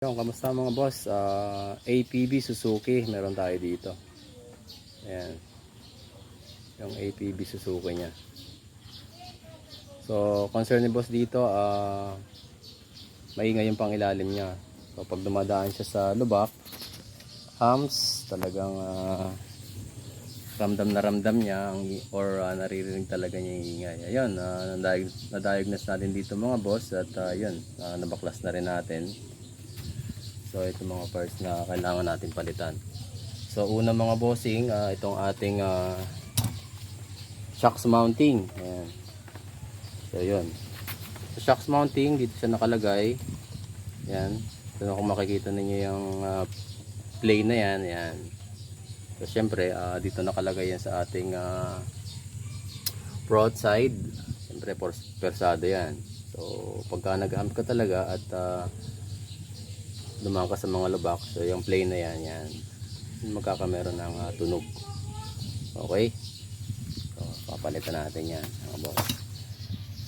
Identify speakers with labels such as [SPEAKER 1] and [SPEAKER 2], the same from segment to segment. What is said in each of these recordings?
[SPEAKER 1] Yung, kamusta mga boss? APB Suzuki, meron tayo dito. Ayan. Yung APB Suzuki niya. So, concern ni boss dito, maingay yung pangilalim niya. So, pag dumadaan siya sa lubak, hams, talagang ramdam niya or naririnig talaga niya yung ingay. Ayun, na-diagnose natin dito mga boss at yun, nabaklas na rin natin. So ito mga parts na kailangan natin palitan. So una mga bossing, itong ating shocks mounting. Ayan. So yun. Sa shocks mounting, dito siya nakalagay. Ayan. So kung makikita ninyo yung plane na yan. Ayan. So syempre, dito nakalagay yan sa ating broadside. Syempre, persado yan. So pagka nag-amp ka talaga at dumaan ka sa mga lubak, so yung plane na yan magkakameron ng tunog. Okay, so papalitan natin yan mga boss.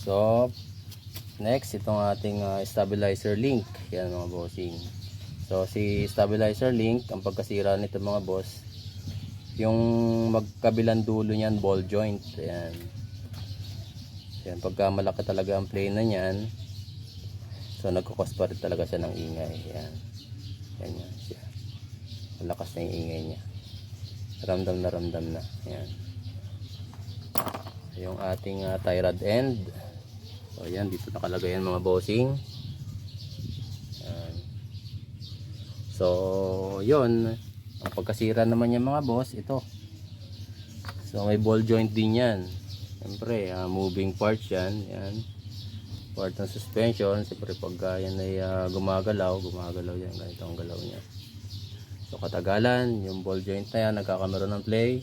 [SPEAKER 1] So next, itong ating stabilizer link. Yan mga bossing. So si stabilizer link, ang pagkasira nito mga boss, yung magkabilang dulo niyan ball joint. Ayan. Yan, pagka malaki talaga ang plane na yan, so nagkukos pa rin talaga siya ng ingay. Yan. Yan siya. Malakas na yung ingay niya. Ramdam na. Yan. Yung ating tie rod end. So yan, dito nakalagay yan mga bossing. Yan. So yun, ang pagkasira naman yung mga boss, ito. So may ball joint din yan. Siyempre, moving parts yan. Yan. Part ng suspension. Siyempre pagka yan ay gumagalaw yan, ganito ang galaw niya. So katagalan, yung ball joint na yan nagkakameron ng play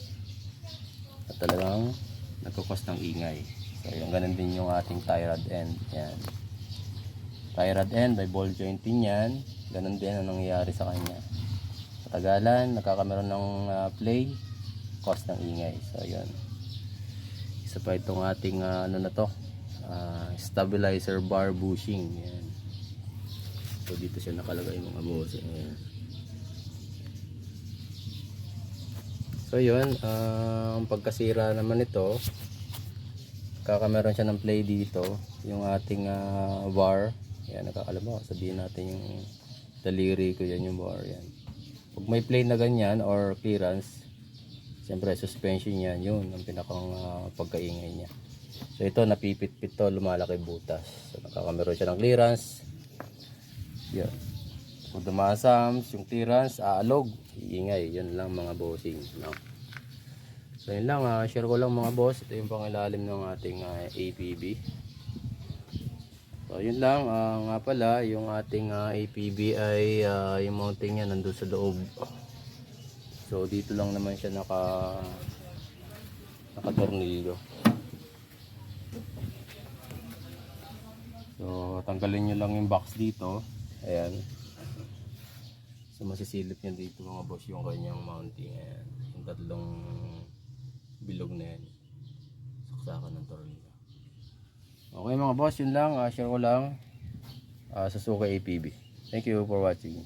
[SPEAKER 1] at talagang nagkukos ng ingay. So yung ganun din yung ating tie rod end. Yan. Tie rod end, may ball joint din yan. Ganun din ang nangyayari sa kanya. Katagalan, nagkakameron ng play, cause ng ingay. So yun. Isa pa itong ating ano na to, stabilizer bar bushing. Yan. So dito siya nakalagay mga boss. Ayan. So yun, ang pagkasira naman ito, kakameron siya ng play dito, yung ating bar. Yan, nakakalam mo, sabihin natin yung daliri ko, yan yung bar. Yan. Pag may play na ganyan or clearance, siyempre suspension yan, yun ang pinakang pagkaingay niya. So ito, napipit-pit to, lumalaki butas. So nakakameron siya ng clearance. Yan. Kung dumasams, yung clearance, aalog, iingay. Yun lang mga bossing. No? So yun lang, share ko lang mga boss. Ito yung pangilalim ng ating APB. So yun lang, nga pala, yung ating APB ay yung mounting niya nandun sa loob. So dito lang naman siya nakatornilyo. So tanggalin nyo lang yung box dito. Ayan. So masisilip niya dito mga boss yung kanyang mounting. Ayan. Yung tatlong bilog na yan. Saksakan ng tornilyo. Okay mga boss, yun lang. Share ko lang sa Suzuki APB. Thank you for watching.